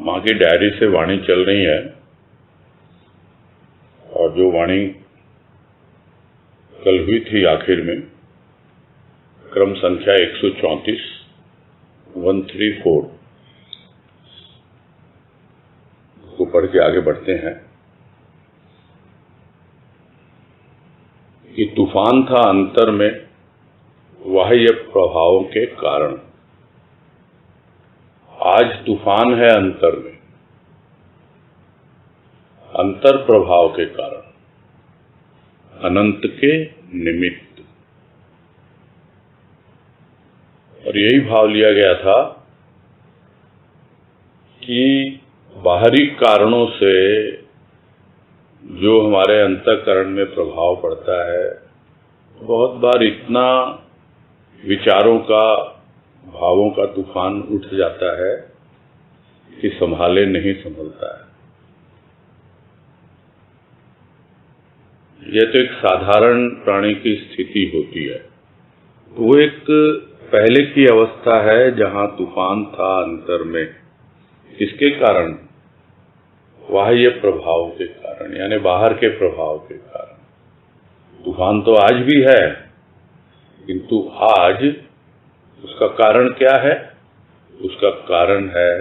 माँ की डायरी से वाणी चल रही है और जो वाणी कल हुई थी आखिर में, क्रम संख्या 134 134 को पढ़ के आगे बढ़ते हैं कि तूफान था अंतर में बाह्य प्रभावों के कारण। आज तूफान है अंतर में, अंतर प्रभाव के कारण, अनंत के निमित्त। और यही भाव लिया गया था कि बाहरी कारणों से जो हमारे अंतःकरण में प्रभाव पड़ता है, बहुत बार इतना विचारों का, भावों का तूफान उठ जाता है कि संभाले नहीं संभलता है। यह तो एक साधारण प्राणी की स्थिति होती है। वो एक पहले की अवस्था है जहां तूफान था अंतर में। किसके कारण? बाह्य प्रभाव के कारण, यानी बाहर के प्रभाव के कारण। तूफान तो आज भी है, किंतु आज उसका कारण क्या है? उसका कारण है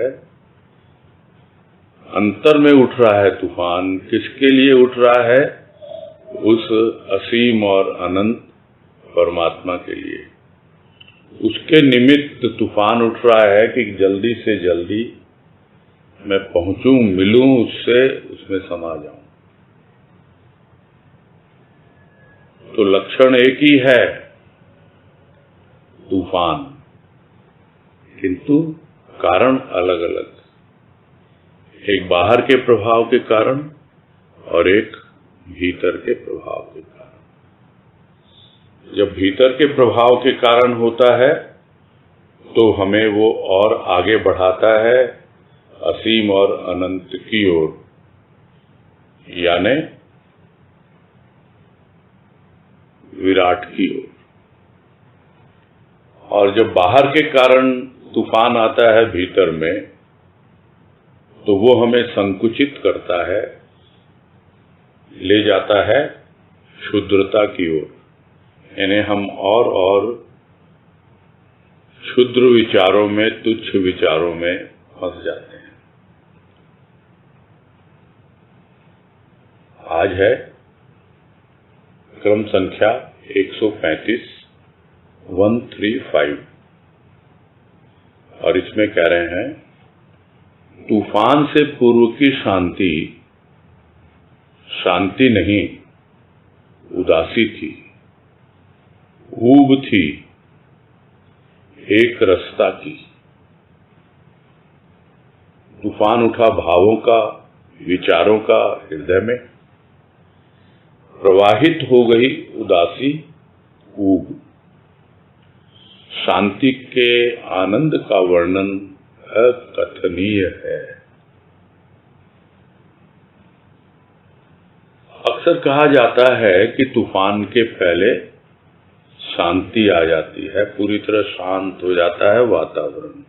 अंतर में उठ रहा है तूफान। किसके लिए उठ रहा है? उस असीम और अनंत परमात्मा के लिए। उसके निमित्त तूफान उठ रहा है कि जल्दी से जल्दी मैं पहुंचूं, मिलूं उससे, उसमें समा जाऊं। तो लक्षण एक ही है, तूफान, किंतु कारण अलग अलग। एक बाहर के प्रभाव के कारण और एक भीतर के प्रभाव के कारण। जब भीतर के प्रभाव के कारण होता है तो हमें वो और आगे बढ़ाता है असीम और अनंत की ओर, यानी विराट की ओर। और जब बाहर के कारण तूफान आता है भीतर में, तो वो हमें संकुचित करता है, ले जाता है क्षुद्रता की ओर। यानी हम और क्षुद्र विचारों में, तुच्छ विचारों में फंस जाते हैं। आज है क्रम संख्या 135 135 और इसमें कह रहे हैं, तूफान से पूर्व की शांति शांति नहीं, उदासी थी, ऊब थी, एक रसता की। तूफान उठा भावों का, विचारों का हृदय में, प्रवाहित हो गई उदासी, ऊब। शांति के आनंद का वर्णन अकथनीय है। अक्सर कहा जाता है कि तूफान के पहले शांति आ जाती है, पूरी तरह शांत हो जाता है वातावरण।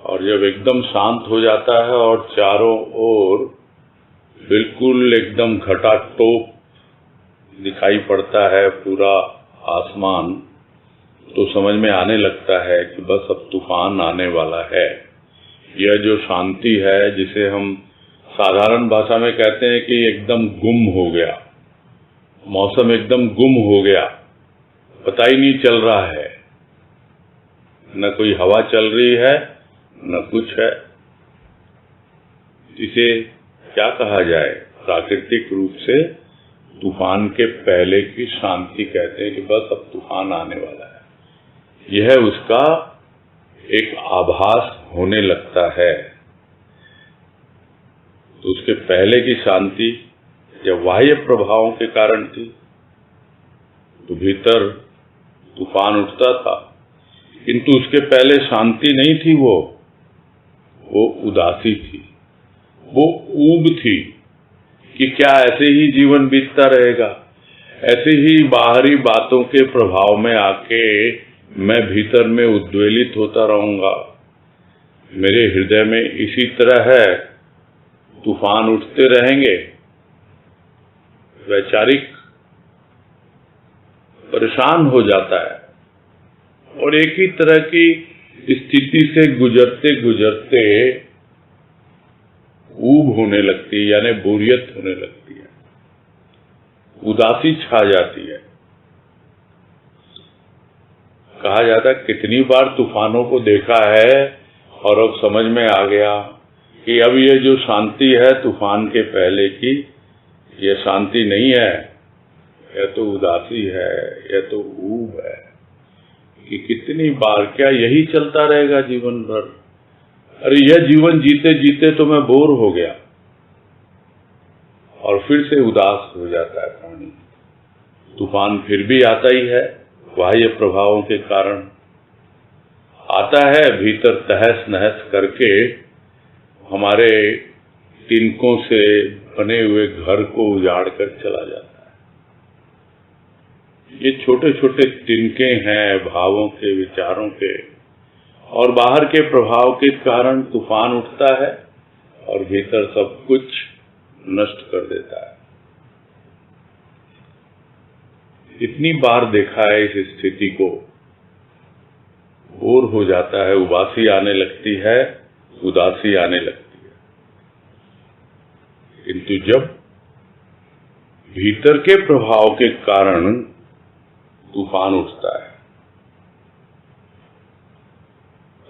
और जब एकदम शांत हो जाता है और चारों ओर बिल्कुल एकदम घटाटोप दिखाई पड़ता है पूरा आसमान, तो समझ में आने लगता है कि बस अब तूफान आने वाला है। यह जो शांति है, जिसे हम साधारण भाषा में कहते हैं कि एकदम गुम हो गया, मौसम एकदम गुम हो गया, पता ही नहीं चल रहा है, न कोई हवा चल रही है न कुछ है। इसे क्या कहा जाए? प्राकृतिक रूप से तूफान के पहले की शांति कहते हैं कि बस अब तूफान आने वाला है। यह उसका एक आभास होने लगता है। तो उसके पहले की शांति जब बाह्य प्रभावों के कारण थी, तो भीतर तूफान उठता था, किंतु उसके पहले शांति नहीं थी, वो उदासी थी, वो ऊब थी कि क्या ऐसे ही जीवन बीतता रहेगा, ऐसे ही बाहरी बातों के प्रभाव में आके मैं भीतर में उद्वेलित होता रहूंगा, मेरे हृदय में इसी तरह है, तूफान उठते रहेंगे, वैचारिक परेशान हो जाता है और एक ही तरह की स्थिति से गुजरते गुजरते ऊब होने लगती है, यानी बोरियत होने लगती है, उदासी छा जाती है। कहा जाता है कितनी बार तूफानों को देखा है और अब समझ में आ गया कि अब ये जो शांति है तूफान के पहले की, ये शांति नहीं है, यह तो उदासी है, यह तो ऊब है। कि कितनी बार, क्या यही चलता रहेगा जीवन भर? अरे यह जीवन जीते जीते तो मैं बोर हो गया, और फिर से उदास हो जाता है प्राणी। तूफान फिर भी आता ही है, बाह्य प्रभावों के कारण आता है, भीतर तहस नहस करके हमारे तिनकों से बने हुए घर को उजाड़ कर चला जाता है। ये छोटे छोटे तिनके हैं भावों के, विचारों के, और बाहर के प्रभाव के कारण तूफान उठता है और भीतर सब कुछ नष्ट कर देता है। इतनी बार देखा है इस स्थिति को, बोर हो जाता है, उबासी आने लगती है, उदासी आने लगती है। किंतु जब भीतर के प्रभाव के कारण तूफान उठता है,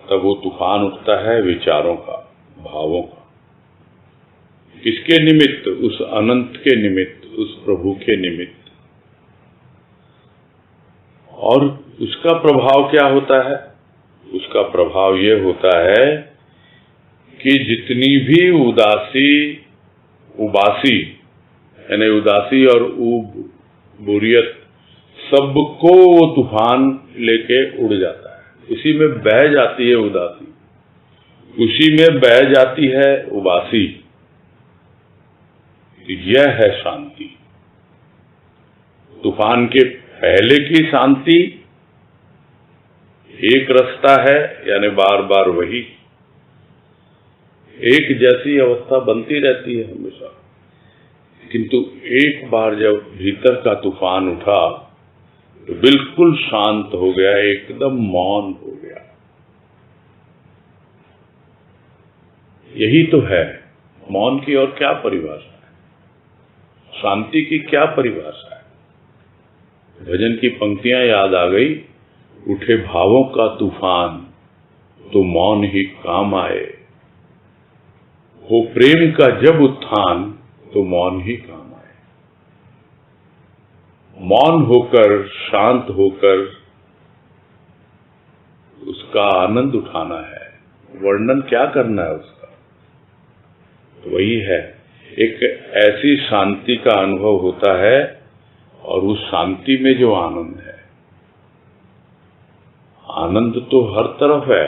तब वो तूफान उठता है विचारों का, भावों का। किसके निमित्त? उस अनंत के निमित्त, उस प्रभु के निमित्त। और उसका प्रभाव क्या होता है? उसका प्रभाव ये होता है कि जितनी भी उबासी यानी उदासी और ऊब, बोरियत, सबको वो तूफान लेके उड़ जाता है। उसी में बह जाती है उदासी, उसी में बह जाती है उबासी। यह है शांति। तूफान के पहले की शांति एक रास्ता है, यानी बार बार वही एक जैसी अवस्था बनती रहती है हमेशा। किंतु एक बार जब भीतर का तूफान उठा तो बिल्कुल शांत हो गया, एकदम मौन हो गया। यही तो है मौन की और क्या परिभाषा है, शांति की क्या परिभाषा है। भजन की पंक्तियां याद आ गई, उठे भावों का तूफान तो मौन ही काम आए, हो प्रेम का जब उत्थान तो मौन ही काम आए। मौन होकर, शांत होकर उसका आनंद उठाना है, वर्णन क्या करना है उसका। तो वही है, एक ऐसी शांति का अनुभव होता है, और उस शांति में जो आनंद है, आनंद तो हर तरफ है,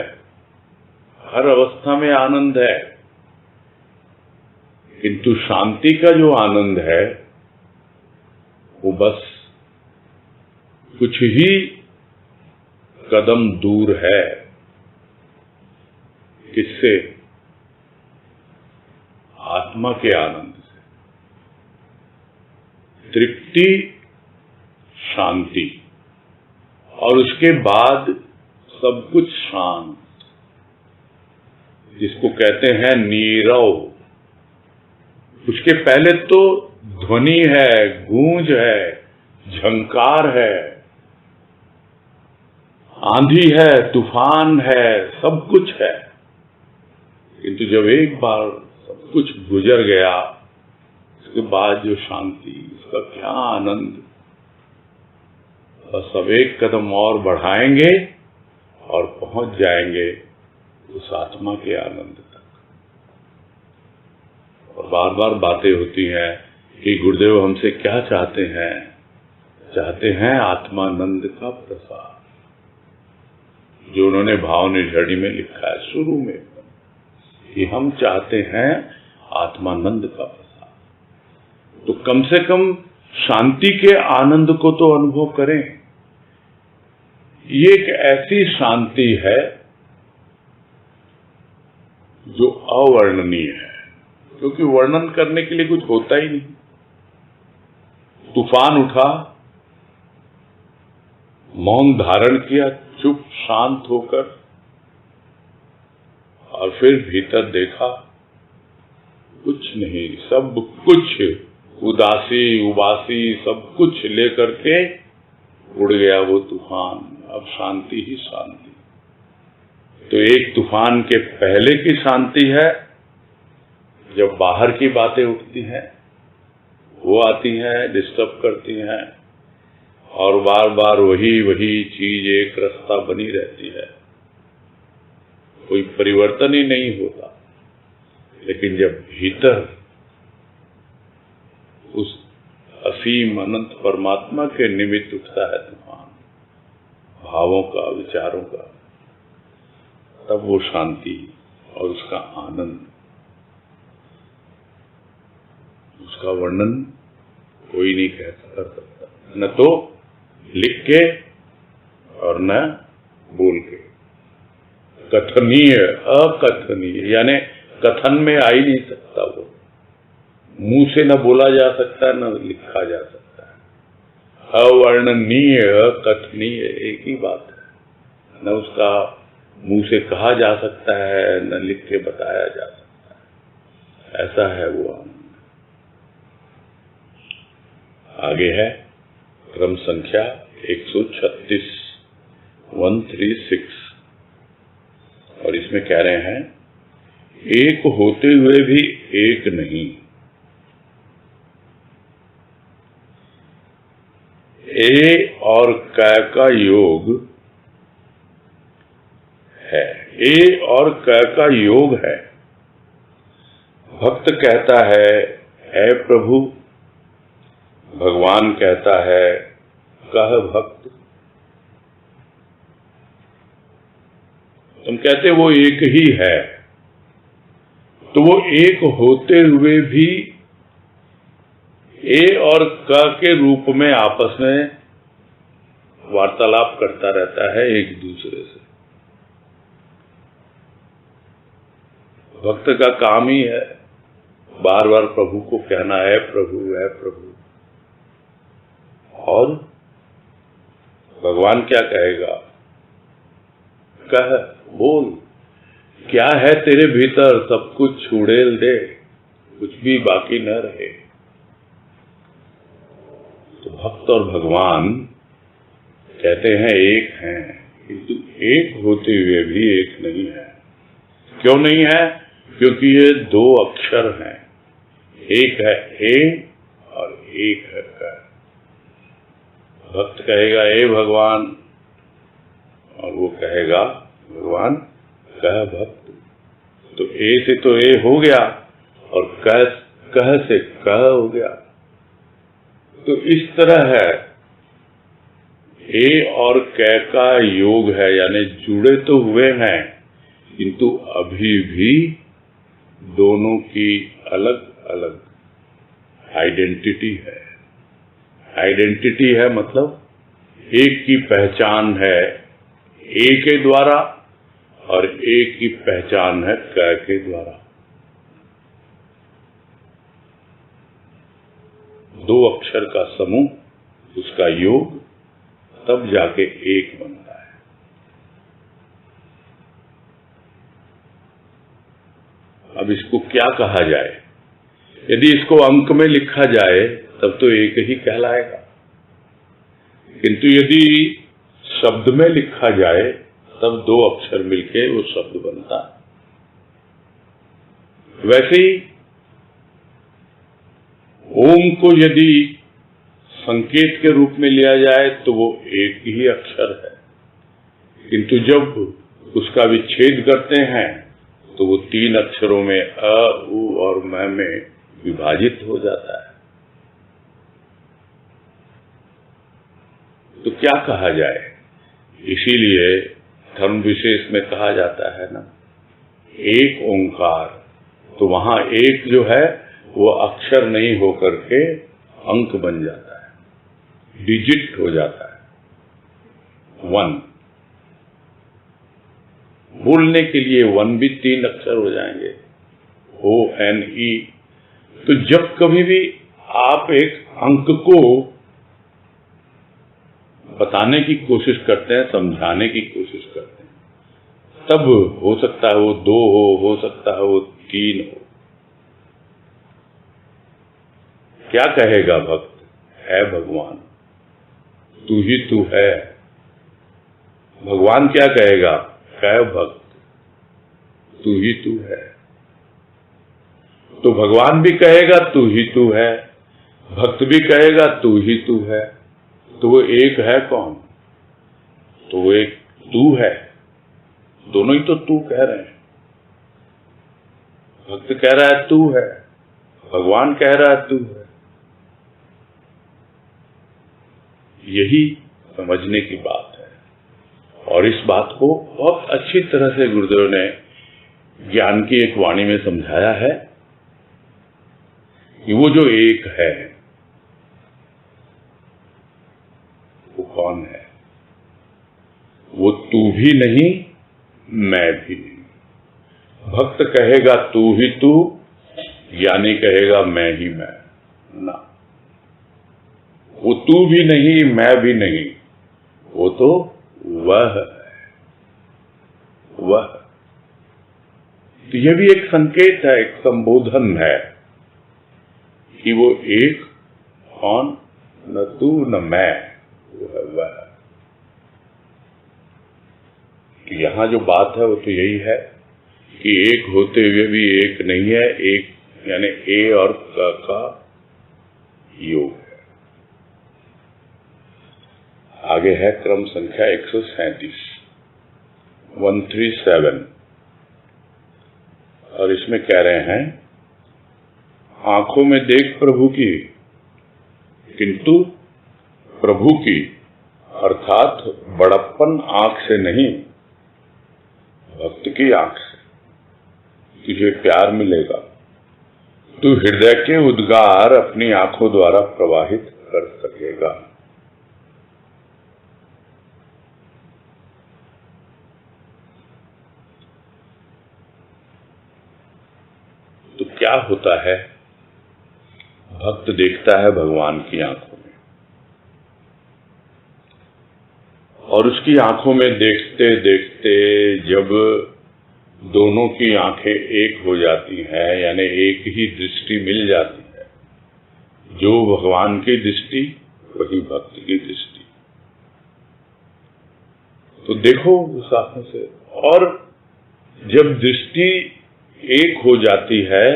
हर अवस्था में आनंद है। किंतु शांति का जो आनंद है वो बस कुछ ही कदम दूर है। किससे? आत्मा के आनंद से। तृप्ति, शांति, और उसके बाद सब कुछ शांत, जिसको कहते हैं नीरव। उसके पहले तो ध्वनि है, गूंज है, झंकार है, आंधी है, तूफान है, सब कुछ है। किंतु जब एक बार सब कुछ गुजर गया, उसके बाद जो शांति, उसका क्या आनंद। बस अब एक कदम और बढ़ाएंगे और पहुंच जाएंगे उस आत्मा के आनंद तक। और बार बार बातें होती हैं कि गुरुदेव हमसे क्या चाहते हैं? चाहते हैं आत्मानंद का प्रसाद, जो उन्होंने भाव निर्झरी में लिखा है शुरू में, कि हम चाहते हैं आत्मानंद का प्रसाद। तो कम से कम शांति के आनंद को तो अनुभव करें। ये एक ऐसी शांति है जो अवर्णनीय है, क्योंकि वर्णन करने के लिए कुछ होता ही नहीं। तूफान उठा, मौन धारण किया, चुप शांत होकर, और फिर भीतर देखा, कुछ नहीं, सब कुछ उदासी उबासी सब कुछ लेकर के उड़ गया वो तूफान। अब शांति ही शांति। तो एक तूफान के पहले की शांति है, जब बाहर की बातें उठती हैं, वो आती हैं, डिस्टर्ब करती हैं, और बार बार वही चीज एक रास्ता बनी रहती है, कोई परिवर्तन ही नहीं होता। लेकिन जब भीतर उस असीम अनंत परमात्मा के निमित्त उठता है तूफान, भावों का, विचारों का, तब वो शांति और उसका आनंद, उसका वर्णन कोई नहीं कर सकता, न तो लिख के और न बोल के। कथनीय, अकथनीय, यानी कथन में आ ही नहीं सकता, वो मुंह से न बोला जा सकता, न लिखा जा सकता है। अवर्णनीय, अकथनीय एक ही बात है। न उसका मुंह से कहा जा सकता है, न लिख के बताया जा सकता है। ऐसा है वो आनंद। आगे है क्रम संख्या 136, 136, और इसमें कह रहे हैं, एक होते हुए भी एक नहीं। ए और क का योग है, ए और क का योग है। भक्त कहता है, ऐ प्रभु, भगवान कहता है, कह भक्त। तुम कहते वो एक ही है, तो वो एक होते हुए भी ए और क के रूप में आपस में वार्तालाप करता रहता है एक दूसरे से। भक्त का काम ही है बार बार प्रभु को कहना, है प्रभु, है प्रभु। और भगवान क्या कहेगा? कह, बोल, क्या है तेरे भीतर, सब कुछ उड़ेल दे, कुछ भी बाकी न रहे। तो भक्त और भगवान कहते हैं एक हैं, किंतु एक होते हुए भी एक नहीं है। क्यों नहीं है? क्योंकि ये दो अक्षर हैं, एक है ए और एक है क। भक्त कहेगा ए भगवान, और वो कहेगा भगवान कह भक्त। तो ए से तो ए हो गया, और कह से कह हो गया। तो इस तरह है, ए और क का योग है, यानी जुड़े तो हुए हैं, किंतु अभी भी दोनों की अलग अलग आइडेंटिटी है। आइडेंटिटी है मतलब एक की पहचान है ए के द्वारा, और एक की पहचान है क के द्वारा। दो अक्षर का समूह, उसका योग, तब जाके एक बनता है। अब इसको क्या कहा जाए? यदि इसको अंक में लिखा जाए तब तो एक ही कहलाएगा, किंतु यदि शब्द में लिखा जाए तब दो अक्षर मिलके वो शब्द बनता है। वैसे ही ओम को यदि संकेत के रूप में लिया जाए तो वो एक ही अक्षर है, किंतु जब उसका विच्छेद करते हैं तो वो तीन अक्षरों में अ, उ और म में विभाजित हो जाता है। तो क्या कहा जाए? इसीलिए धर्म विशेष में कहा जाता है ना, एक ओंकार। तो वहां एक जो है वो अक्षर नहीं होकर के अंक बन जाता है, डिजिट हो जाता है, 1। बोलने के लिए वन भी 3 अक्षर हो जाएंगे, ONE। तो जब कभी भी आप एक अंक को बताने की कोशिश करते हैं, समझाने की कोशिश करते हैं, तब हो सकता है वो 2 हो सकता है वो 3 हो। क्या कहेगा भक्त? है भगवान, तू ही तू है। भगवान क्या कहेगा? है भक्त, तू ही तू है। तो भगवान भी कहेगा तू ही तू है, भक्त भी कहेगा तू ही तू है। तो वो एक है कौन? तो वो एक तू है। दोनों ही तो तू कह रहे हैं। भक्त कह रहा है तू है, भगवान कह रहा है तू है। यही समझने की बात है। और इस बात को बहुत अच्छी तरह से गुरुदेव ने ज्ञान की एक वाणी में समझाया है कि वो जो एक है वो कौन है? वो तू भी नहीं, मैं भी नहीं। भक्त कहेगा तू ही तू, ज्ञानी कहेगा मैं ही मैं। ना, वो तू भी नहीं, मैं भी नहीं, वो तो वह है, वह। तो यह भी एक संकेत है, एक संबोधन है कि वो एक कौन? न तू न मैं, वो है वह। तो यहां जो बात है वो तो यही है कि एक होते हुए भी एक नहीं है। एक यानी ए और क का योग है। आगे है क्रम संख्या 137, 137, और इसमें कह रहे हैं, आंखों में देख प्रभु की, किंतु प्रभु की अर्थात बड़प्पन आंख से नहीं, भक्त की आंख से तुझे प्यार मिलेगा। तू हृदय के उद्गार अपनी आंखों द्वारा प्रवाहित कर सकेगा। तो क्या होता है? भक्त देखता है भगवान की आंखों में, और उसकी आंखों में देखते देखते जब दोनों की आंखें एक हो जाती हैं, यानी एक ही दृष्टि मिल जाती है, जो भगवान की दृष्टि वही भक्त की दृष्टि। तो देखो उस आंखों से, और जब दृष्टि एक हो जाती है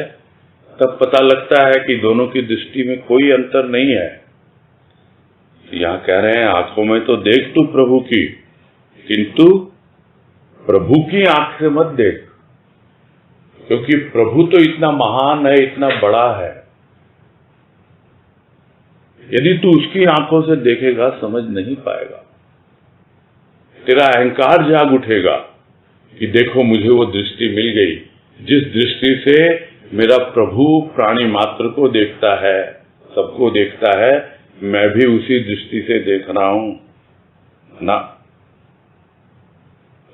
तब पता लगता है कि दोनों की दृष्टि में कोई अंतर नहीं है। यहां कह रहे हैं, आंखों में तो देख तू प्रभु की, किंतु प्रभु की आंख से मत देख, क्योंकि प्रभु तो इतना महान है, इतना बड़ा है। यदि तू उसकी आंखों से देखेगा समझ नहीं पाएगा। तेरा अहंकार जाग उठेगा कि देखो मुझे वो दृष्टि मिल गई, जिस दृष्टि से मेरा प्रभु प्राणी मात्र को देखता है, सबको देखता है, मैं भी उसी दृष्टि से देख रहा हूं ना।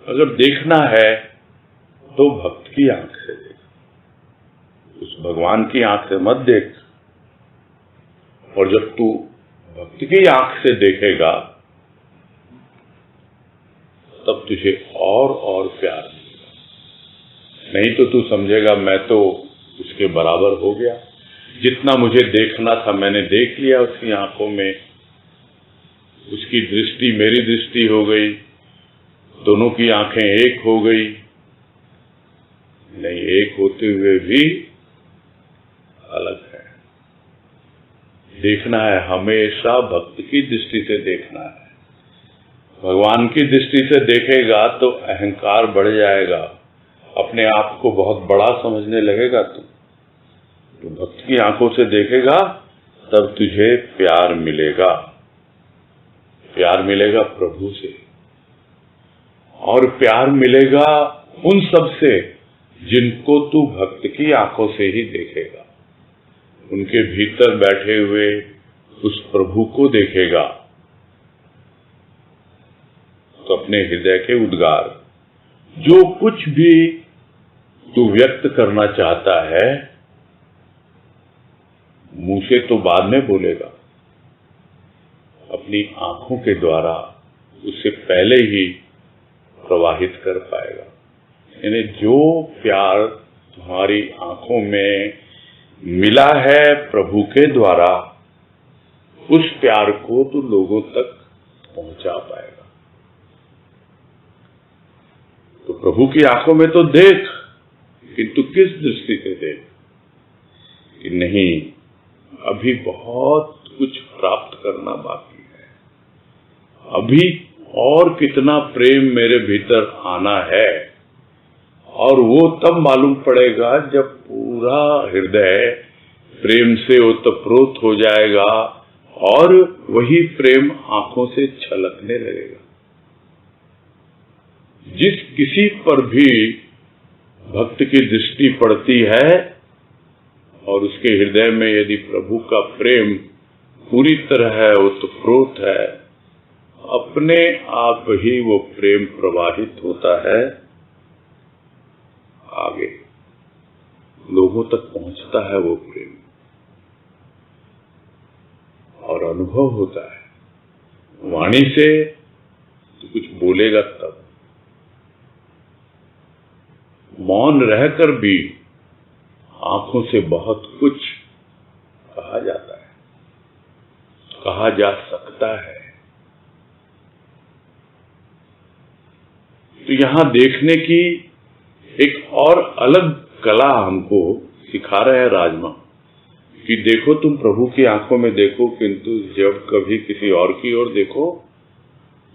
अगर देखना है तो भक्त की आंख से देख, उस भगवान की आंख से मत देख। और जब तू भक्त की आंख से देखेगा तब तुझे और प्यार मिलेगा। नहीं तो तू समझेगा मैं तो उसके बराबर हो गया, जितना मुझे देखना था मैंने देख लिया उसकी आंखों में, उसकी दृष्टि मेरी दृष्टि हो गई, दोनों की आंखें एक हो गई। नहीं, एक होते हुए भी अलग है। देखना है हमेशा भक्त की दृष्टि से देखना है। भगवान की दृष्टि से देखेगा तो अहंकार बढ़ जाएगा, अपने आप को बहुत बड़ा समझने लगेगा। तो भक्त की आंखों से देखेगा तब तुझे प्यार मिलेगा, प्यार मिलेगा प्रभु से, और प्यार मिलेगा उन सब से जिनको तू भक्त की आंखों से ही देखेगा। उनके भीतर बैठे हुए उस प्रभु को देखेगा तो अपने हृदय के उद्गार जो कुछ भी तू व्यक्त करना चाहता है मुंह से तो बाद में बोलेगा, अपनी आंखों के द्वारा उससे पहले ही प्रवाहित कर पाएगा। यानी जो प्यार तुम्हारी आंखों में मिला है प्रभु के द्वारा, उस प्यार को तू लोगों तक पहुंचा पाएगा। तो प्रभु की आंखों में तो देख, किंतु किस दृष्टि से देख कि नहीं, अभी बहुत कुछ प्राप्त करना बाकी है, अभी और कितना प्रेम मेरे भीतर आना है। और वो तब मालूम पड़ेगा जब पूरा हृदय प्रेम से ओतप्रोत हो जाएगा और वही प्रेम आंखों से छलकने लगेगा। जिस किसी पर भी भक्त की दृष्टि पड़ती है और उसके हृदय में यदि प्रभु का प्रेम पूरी तरह ओतप्रोत है, अपने आप ही वो प्रेम प्रवाहित होता है, आगे लोगों तक पहुंचता है वो प्रेम और अनुभव होता है। वाणी से तो कुछ बोलेगा तब, मौन रहकर भी आंखों से बहुत कुछ कहा जाता है, कहा जा सकता है। तो यहां देखने की एक और अलग कला हमको सिखा रहे हैं राजमा कि देखो तुम प्रभु की आंखों में देखो, किंतु जब कभी किसी और की ओर देखो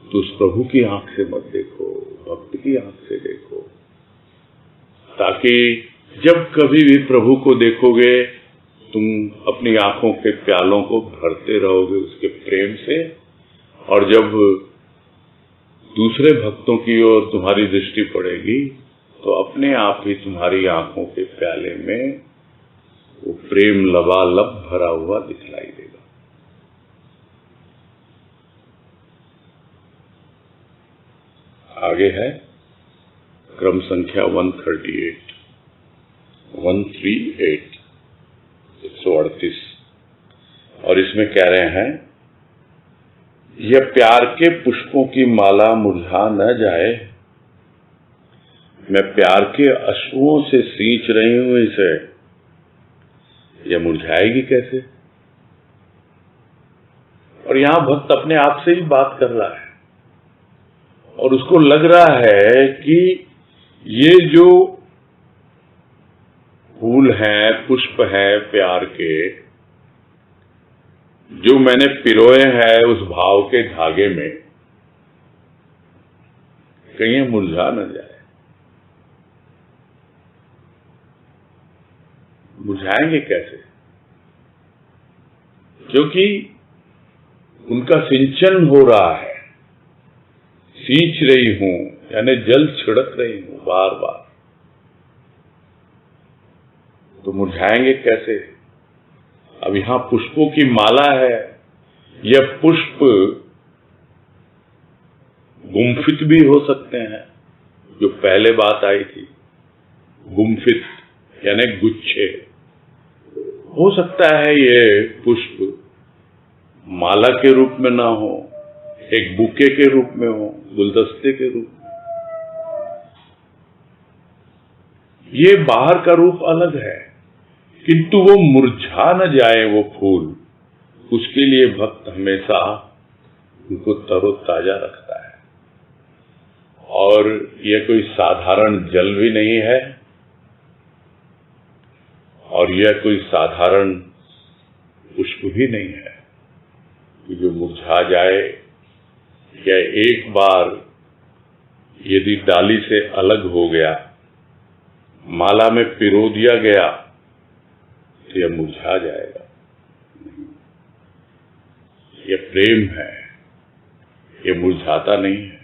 तो उस प्रभु की आंख से मत देखो, भक्त की आंख से देखो, ताकि जब कभी भी प्रभु को देखोगे तुम अपनी आंखों के प्यालों को भरते रहोगे उसके प्रेम से। और जब दूसरे भक्तों की ओर तुम्हारी दृष्टि पड़ेगी तो अपने आप ही तुम्हारी आंखों के प्याले में वो प्रेम लबालब भरा हुआ दिखलाई देगा। आगे है क्रम संख्या 138 138 और इसमें कह रहे हैं, यह प्यार के पुष्पों की माला मुरझा न जाए, मैं प्यार के अश्रुओं से सींच रही हूं इसे, यह मुरझाएगी कैसे। और यहां भक्त अपने आप से ही बात कर रहा है और उसको लग रहा है कि ये जो फूल हैं, पुष्प हैं प्यार के, जो मैंने पिरोए हैं उस भाव के धागे में, कहीं मुरझा न जाए। मुरझाएंगे कैसे, क्योंकि उनका सिंचन हो रहा है, सींच रही हूं यानी जल छिड़क रही हूं बार बार, तो मुरझाएंगे कैसे। अब यहां पुष्पों की माला है, यह पुष्प गुम्फित भी हो सकते हैं, जो पहले बात आई थी, गुम्फित यानी गुच्छे। हो सकता है ये पुष्प माला के रूप में ना हो, एक बुके के रूप में हो, गुलदस्ते के रूप में। ये बाहर का रूप अलग है, किंतु वो मुरझा न जाए वो फूल, उसके लिए भक्त हमेशा उनको तरोताजा रखता है। और यह कोई साधारण जल भी नहीं है और यह कोई साधारण पुष्प भी नहीं है कि जो मुरझा जाए, या एक बार यदि डाली से अलग हो गया, माला में पिरो दिया गया, तो यह मुरझा जाएगा। यह प्रेम है, यह मुरझाता नहीं है,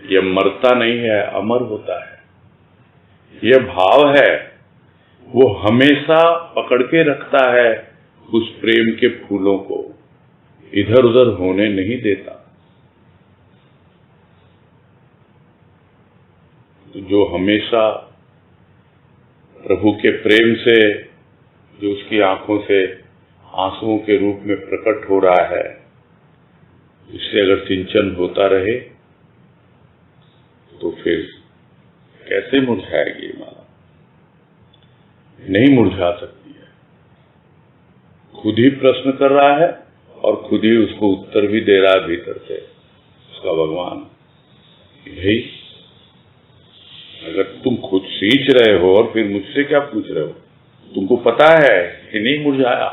यह मरता नहीं है, अमर होता है। यह भाव है, वो हमेशा पकड़ के रखता है उस प्रेम के फूलों को, इधर उधर होने नहीं देता। जो हमेशा प्रभु के प्रेम से, जो उसकी आंखों से आंसुओं के रूप में प्रकट हो रहा है, उससे अगर सिंचन होता रहे तो फिर कैसे मुरझाएगी ये माला? नहीं मुरझा सकती है। खुद ही प्रश्न कर रहा है और खुद ही उसको उत्तर भी दे रहा है भीतर से उसका भगवान कि भाई, अगर तुम खुद सींच रहे हो और फिर मुझसे क्या पूछ रहे हो? तुमको पता है कि नहीं मुरझाया,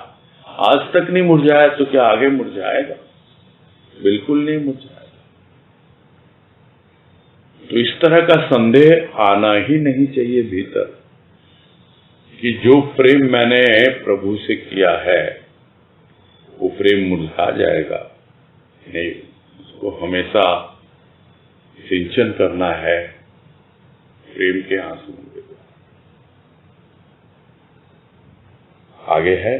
आज तक नहीं मुरझाया, तो क्या आगे मुरझाएगा? बिल्कुल नहीं मुरझाएगा। तो इस तरह का संदेह आना ही नहीं चाहिए भीतर कि जो प्रेम मैंने प्रभु से किया है वो प्रेम मुरझा जाएगा। नहीं, उसको हमेशा सिंचन करना है प्रेम के आंसुओं के द्वारा। आगे है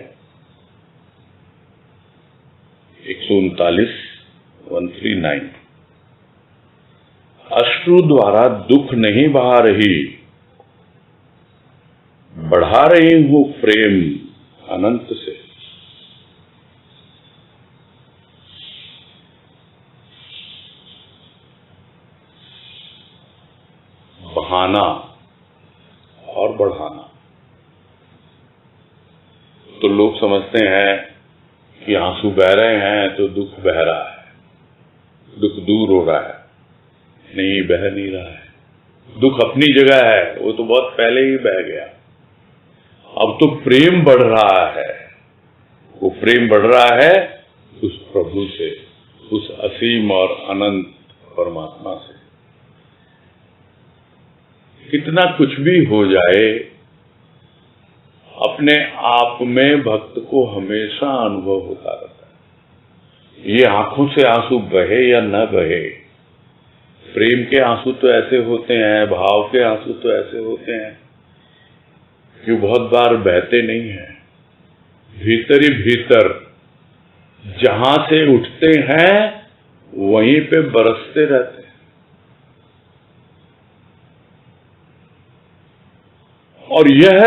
139 139। अश्रु द्वारा दुख नहीं बहा रही, बढ़ा रही हूं प्रेम अनंत से। बहाना और बढ़ाना, तो लोग समझते हैं कि आंसू बह रहे हैं तो दुख बह रहा है, दुख दूर हो रहा है। नहीं, बह नहीं रहा है। दुख अपनी जगह है, वो तो बहुत पहले ही बह गया। अब तो प्रेम बढ़ रहा है। वो प्रेम बढ़ रहा है उस प्रभु से, उस असीम और अनंत परमात्मा से। कितना कुछ भी हो जाए, अपने आप में भक्त को हमेशा अनुभव होता रहता है। ये आंखों से आंसू बहे या न बहे, प्रेम के आंसू तो ऐसे होते हैं, भाव के आंसू तो ऐसे होते हैं कि बहुत बार बहते नहीं हैं। भीतर ही भीतर जहां से उठते हैं वहीं पे बरसते रहते हैं। और यह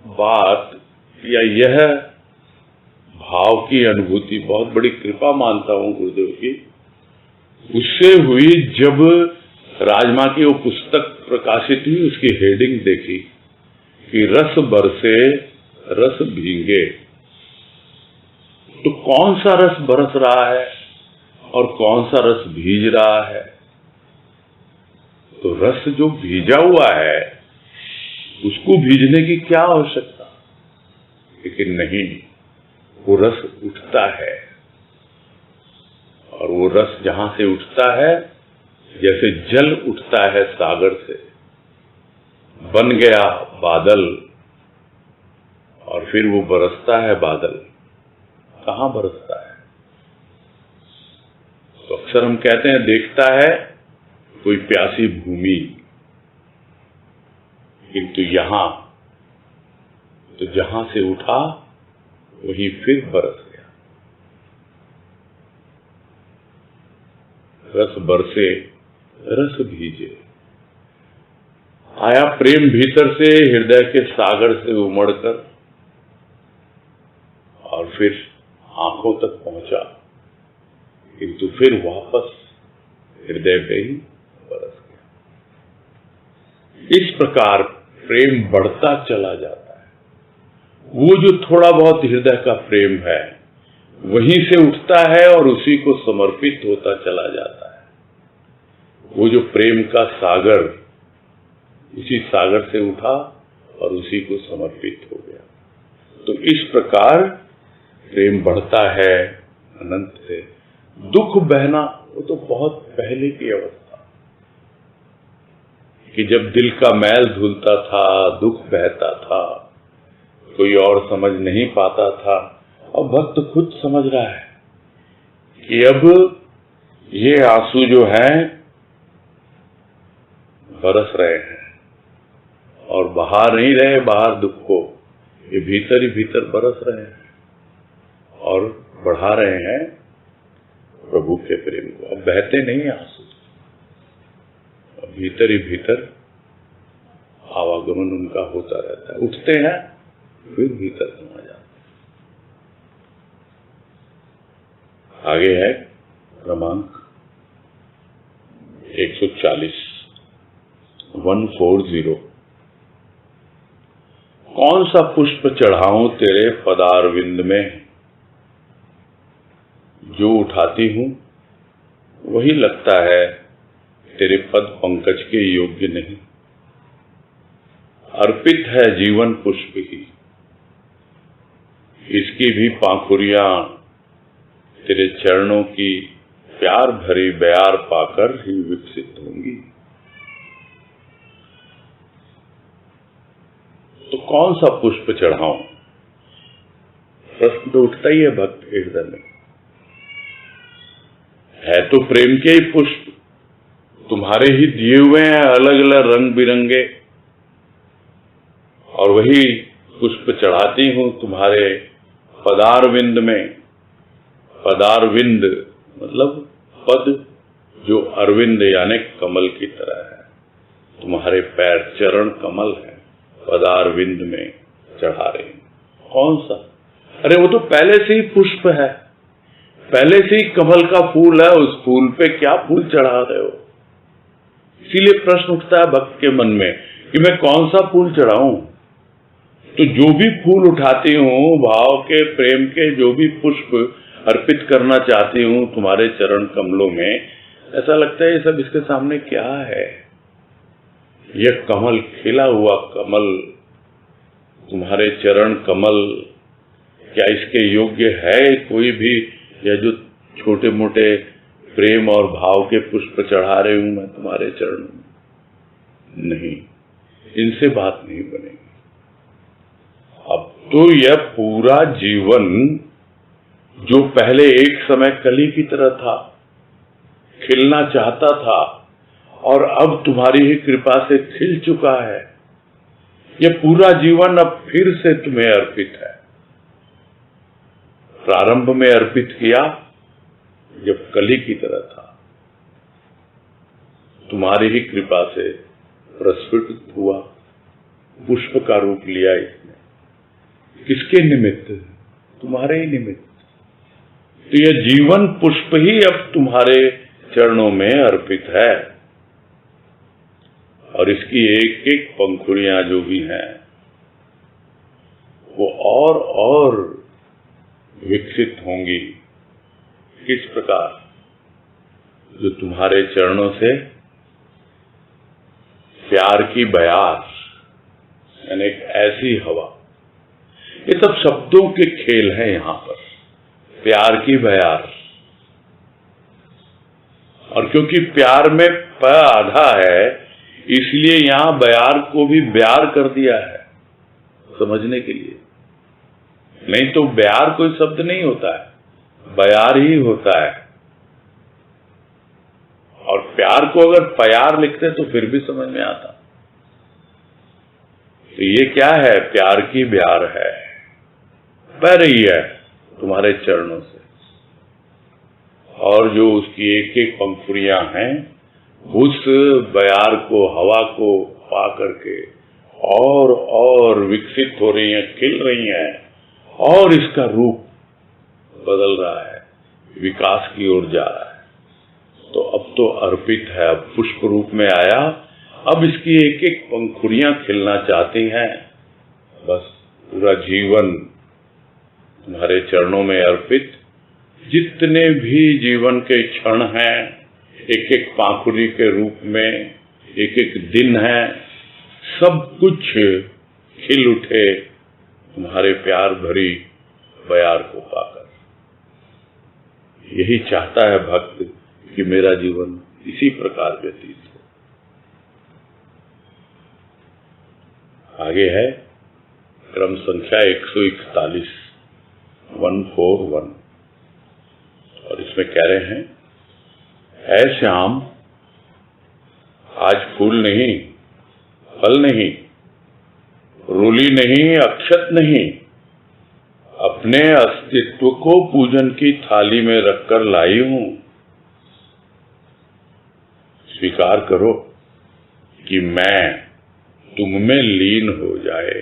बात या यह भाव की अनुभूति बहुत बड़ी कृपा मानता हूं गुरुदेव की, उससे हुई जब राजमा की वो पुस्तक प्रकाशित हुई। उसकी हेडिंग देखी कि रस बरसे रस भींगे। तो कौन सा रस बरस रहा है और कौन सा रस भीज रहा है? तो रस जो भीजा हुआ है उसको भीजने की क्या आवश्यकता? लेकिन नहीं, वो रस उठता है। और वो रस जहां से उठता है, जैसे जल उठता है सागर से, बन गया बादल और फिर वो बरसता है बादल। कहां बरसता है? तो अक्सर हम कहते हैं, देखता है कोई प्यासी भूमि, किंतु यहां तो जहां से उठा वहीं फिर बरस गया। रस बरसे रस भीजे। आया प्रेम भीतर से, हृदय के सागर से उमड़कर, और फिर आंखों तक पहुंचा, किंतु फिर वापस हृदय पे ही बरस गया। इस प्रकार प्रेम बढ़ता चला जाता है। वो जो थोड़ा बहुत हृदय का प्रेम है वहीं से उठता है और उसी को समर्पित होता चला जाता है। वो जो प्रेम का सागर, उसी सागर से उठा और उसी को समर्पित हो गया। तो इस प्रकार प्रेम बढ़ता है अनंत से। दुख बहना वो तो बहुत पहले की अवस्था, कि जब दिल का मैल धुलता था, दुख बहता था, कोई और समझ नहीं पाता था। अब भक्त खुद समझ रहा है कि अब ये आंसू जो हैं बरस रहे हैं और बाहर नहीं रहे, बाहर दुख को, ये भीतर ही भीतर बरस रहे हैं और बढ़ा रहे हैं प्रभु के प्रेम को। अब बहते नहीं आंसू, अब भीतर ही भीतर आवागमन उनका होता रहता है। उठते हैं फिर भीतर समा जाते हैं। आगे है क्रमांक 140 140। कौन सा पुष्प चढ़ाऊं तेरे पदारविंद में, जो उठाती हूं वही लगता है तेरे पद पंकज के योग्य नहीं। अर्पित है जीवन पुष्प ही, इसकी भी पाखुरियां तेरे चरणों की प्यार भरी बयार पाकर ही विकसित होंगी। तो कौन सा पुष्प चढ़ाऊं, प्रश्न तो उठता ही है भक्त के हृदय में। है तो प्रेम के ही पुष्प, तुम्हारे ही दिए हुए हैं अलग अलग रंग बिरंगे, और वही पुष्प चढ़ाती हूं तुम्हारे पदारविंद में। पदारविंद मतलब पद जो अरविंद यानी कमल की तरह है, तुम्हारे पैर चरण कमल है, पदारविंद में चढ़ा रही। कौन सा? अरे वो तो पहले से ही पुष्प है, पहले से ही कमल का फूल है, उस फूल पे क्या फूल चढ़ा रहे हो? इसीलिए प्रश्न उठता है भक्त के मन में कि मैं कौन सा फूल चढ़ाऊं। तो जो भी फूल उठाती हूं, भाव के प्रेम के जो भी पुष्प अर्पित करना चाहती हूं तुम्हारे चरण कमलों में, ऐसा लगता है ये सब इसके सामने क्या है। यह कमल, खिला हुआ कमल, तुम्हारे चरण कमल, क्या इसके योग्य है कोई भी? या जो छोटे मोटे प्रेम और भाव के पुष्प चढ़ा रही हूं मैं तुम्हारे चरणों में, नहीं, इनसे बात नहीं बनेगी। अब तो यह पूरा जीवन जो पहले एक समय कली की तरह था, खिलना चाहता था, और अब तुम्हारी ही कृपा से खिल चुका है, यह पूरा जीवन अब फिर से तुम्हें अर्पित है। प्रारंभ में अर्पित किया जब कली की तरह था, तुम्हारी ही कृपा से प्रस्फुटित हुआ, पुष्प का रूप लिया इसने। किसके निमित्त? तुम्हारे ही निमित्त। तो यह जीवन पुष्प ही अब तुम्हारे चरणों में अर्पित है, और इसकी एक एक पंखुड़ियां जो भी हैं वो और विकसित होंगी। किस प्रकार? जो तुम्हारे चरणों से प्यार की बयार, यानी एक ऐसी हवा, ये सब शब्दों के खेल हैं यहां पर। प्यार की बयार, और क्योंकि प्यार में प आधा है, इसलिए यहां बयार को भी ब्यार कर दिया है समझने के लिए। नहीं तो ब्यार कोई शब्द नहीं होता है, बयार ही होता है। और प्यार को अगर प्यार लिखते तो फिर भी समझ में आता। तो ये क्या है? प्यार की ब्यार है, बह रही है तुम्हारे चरणों से, और जो उसकी एक एक पंखुड़ियां हैं उस बयार को, हवा को पा करके और विकसित हो रही हैं, खिल रही हैं, और इसका रूप बदल रहा है, विकास की ओर जा रहा है। तो अब तो अर्पित है, अब पुष्प रूप में आया, अब इसकी एक एक पंखुड़ियां खिलना चाहती हैं। बस पूरा जीवन तुम्हारे चरणों में अर्पित। जितने भी जीवन के क्षण हैं, एक एक पाखुरी के रूप में, एक एक दिन है, सब कुछ खिल उठे तुम्हारे प्यार भरी बयार को पाकर। यही चाहता है भक्त कि मेरा जीवन इसी प्रकार व्यतीत हो। आगे है क्रम संख्या 141 141, और इसमें कह रहे हैं, ऐ श्याम, आज फूल नहीं, फल नहीं, रूली नहीं, अक्षत नहीं, अपने अस्तित्व को पूजन की थाली में रखकर लाई हूं। स्वीकार करो कि मैं तुम में लीन हो जाए।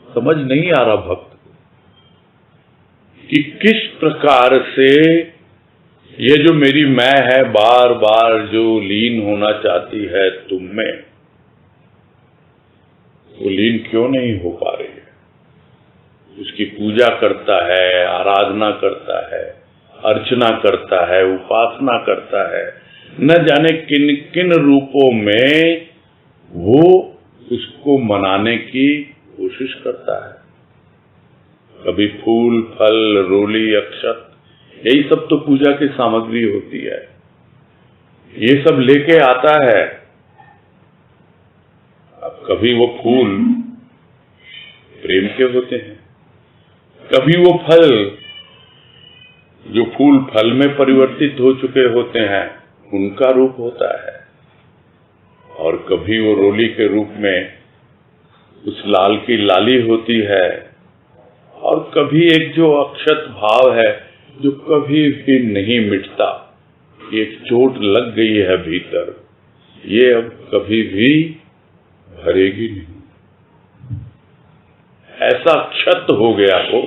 समझ नहीं आ रहा भक्त कि किस प्रकार से ये जो मेरी मैं है बार बार जो लीन होना चाहती है तुम में, वो लीन क्यों नहीं हो पा रही है। उसकी पूजा करता है, आराधना करता है, अर्चना करता है, उपासना करता है, न जाने किन किन रूपों में वो उसको मनाने की कोशिश करता है। कभी फूल, फल, रोली, अक्षत, यही सब तो पूजा की सामग्री होती है। ये सब लेके आता है। अब कभी वो फूल प्रेम के होते हैं, कभी वो फल जो फूल फल में परिवर्तित हो चुके होते हैं उनका रूप होता है, और कभी वो रोली के रूप में उस लाल की लाली होती है, और कभी एक जो अक्षत भाव है जो कभी भी नहीं मिटता। एक चोट लग गई है भीतर, ये अब कभी भी भरेगी नहीं। ऐसा क्षत हो गया हो,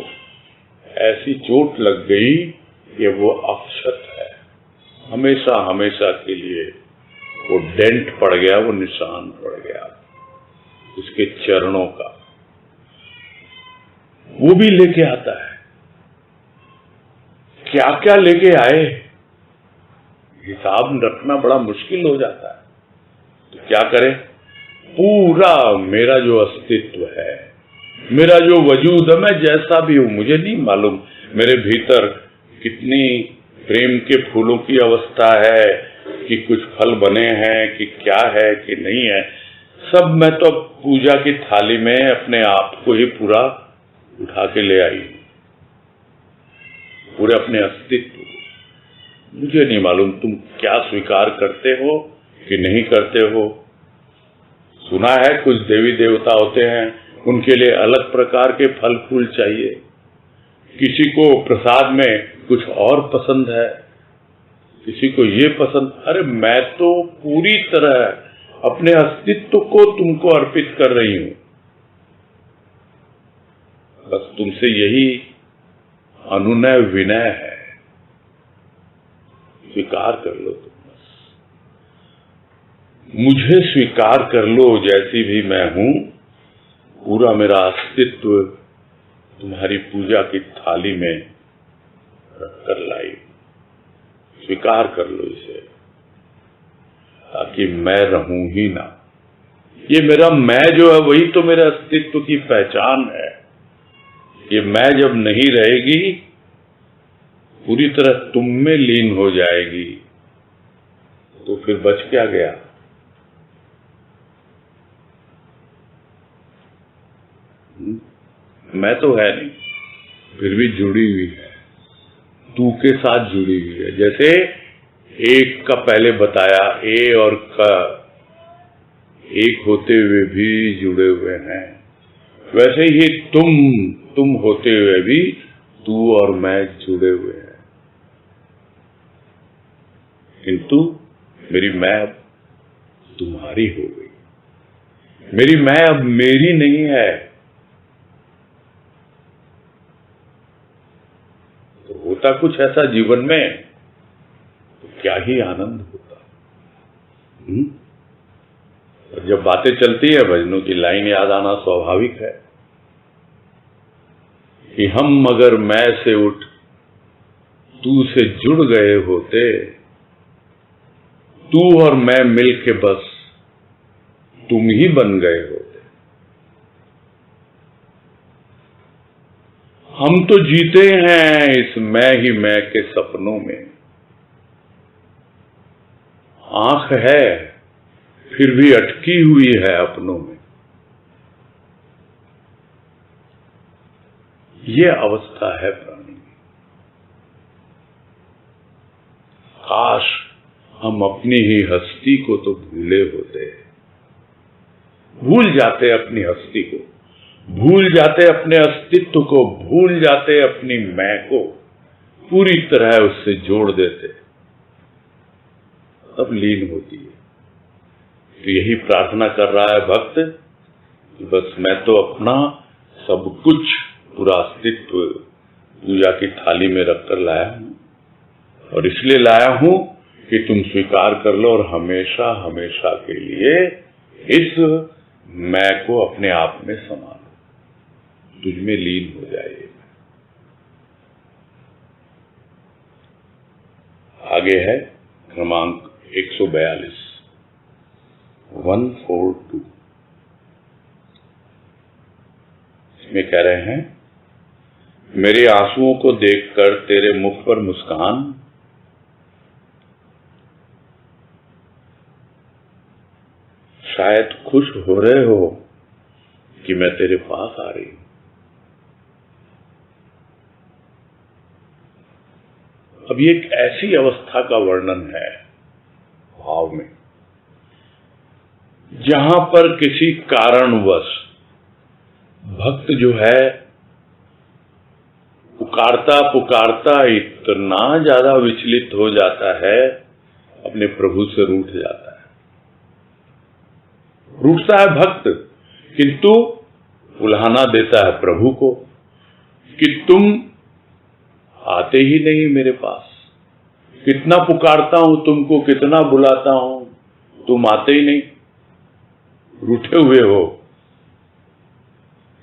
ऐसी चोट लग गई कि वो अक्षत है, हमेशा हमेशा के लिए वो डेंट पड़ गया, वो निशान पड़ गया उसके चरणों का। वो भी लेके आता है। क्या क्या लेके आए, हिसाब रखना बड़ा मुश्किल हो जाता है। तो क्या करें, पूरा मेरा जो अस्तित्व है, मेरा जो वजूद है, मैं जैसा भी हूं, मुझे नहीं मालूम मेरे भीतर कितनी प्रेम के फूलों की अवस्था है, कि कुछ फल बने हैं, कि क्या है कि नहीं है। सब मैं तो पूजा की थाली में अपने आप को ही पूरा उठा के ले आई, पूरे अपने अस्तित्व को। मुझे नहीं मालूम तुम क्या स्वीकार करते हो कि नहीं करते हो। सुना है कुछ देवी देवता होते हैं, उनके लिए अलग प्रकार के फल फूल चाहिए, किसी को प्रसाद में कुछ और पसंद है, किसी को ये पसंद। अरे मैं तो पूरी तरह अपने अस्तित्व को तुमको अर्पित कर रही हूं। बस तुमसे यही अनुनय विनय है, स्वीकार कर लो तुम। बस मुझे स्वीकार कर लो जैसी भी मैं हूं। पूरा मेरा अस्तित्व तुम्हारी पूजा की थाली में रखकर लाई। स्वीकार कर लो इसे, ताकि मैं रहूं ही ना। ये मेरा मैं जो है वही तो मेरे अस्तित्व की पहचान है। ये मैं जब नहीं रहेगी, पूरी तरह तुम में लीन हो जाएगी, तो फिर बच क्या गया। मैं तो है नहीं, फिर भी जुड़ी हुई है, तू के साथ जुड़ी हुई है। जैसे एक का पहले बताया, ए और का एक होते हुए भी जुड़े हुए हैं, वैसे ही तुम होते हुए भी तू और मैं जुड़े हुए हैं। किंतु मेरी मैं अब तुम्हारी हो गई, मेरी मैं अब मेरी नहीं है। तो होता कुछ ऐसा जीवन में तो क्या ही आनंद होता। और जब बातें चलती है, भजनों की लाइन याद आना स्वाभाविक है कि हम अगर मैं से उठ तू से जुड़ गए होते, तू और मैं मिल के बस तुम ही बन गए होते। हम तो जीते हैं इस मैं ही मैं के सपनों में। आंख है फिर भी अटकी हुई है अपनों में। ये अवस्था है प्राणी की। काश हम अपनी ही हस्ती को तो भूले होते, भूल जाते अपनी हस्ती को, भूल जाते अपने अस्तित्व को, भूल जाते अपनी मैं को, पूरी तरह उससे जोड़ देते, तब लीन होती है। तो यही प्रार्थना कर रहा है भक्त कि बस मैं तो अपना सब कुछ, पूरा अस्तित्व पूजा की थाली में रखकर लाया हूं, और इसलिए लाया हूं कि तुम स्वीकार कर लो और हमेशा हमेशा के लिए इस मैं को अपने आप में समा लो, तुझ में लीन हो जाए। आगे है क्रमांक 142, 142। इसमें कह रहे हैं, मेरे आंसुओं को देखकर तेरे मुख पर मुस्कान, शायद खुश हो रहे हो कि मैं तेरे पास आ रही हूं। अब ये एक ऐसी अवस्था का वर्णन है भाव में, जहां पर किसी कारणवश भक्त जो है पुकारता पुकारता इतना ज्यादा विचलित हो जाता है, अपने प्रभु से रूठ जाता है। रूठता है भक्त, किंतु उल्हाना देता है प्रभु को कि तुम आते ही नहीं मेरे पास, कितना पुकारता हूं तुमको, कितना बुलाता हूं, तुम आते ही नहीं, रूठे हुए हो।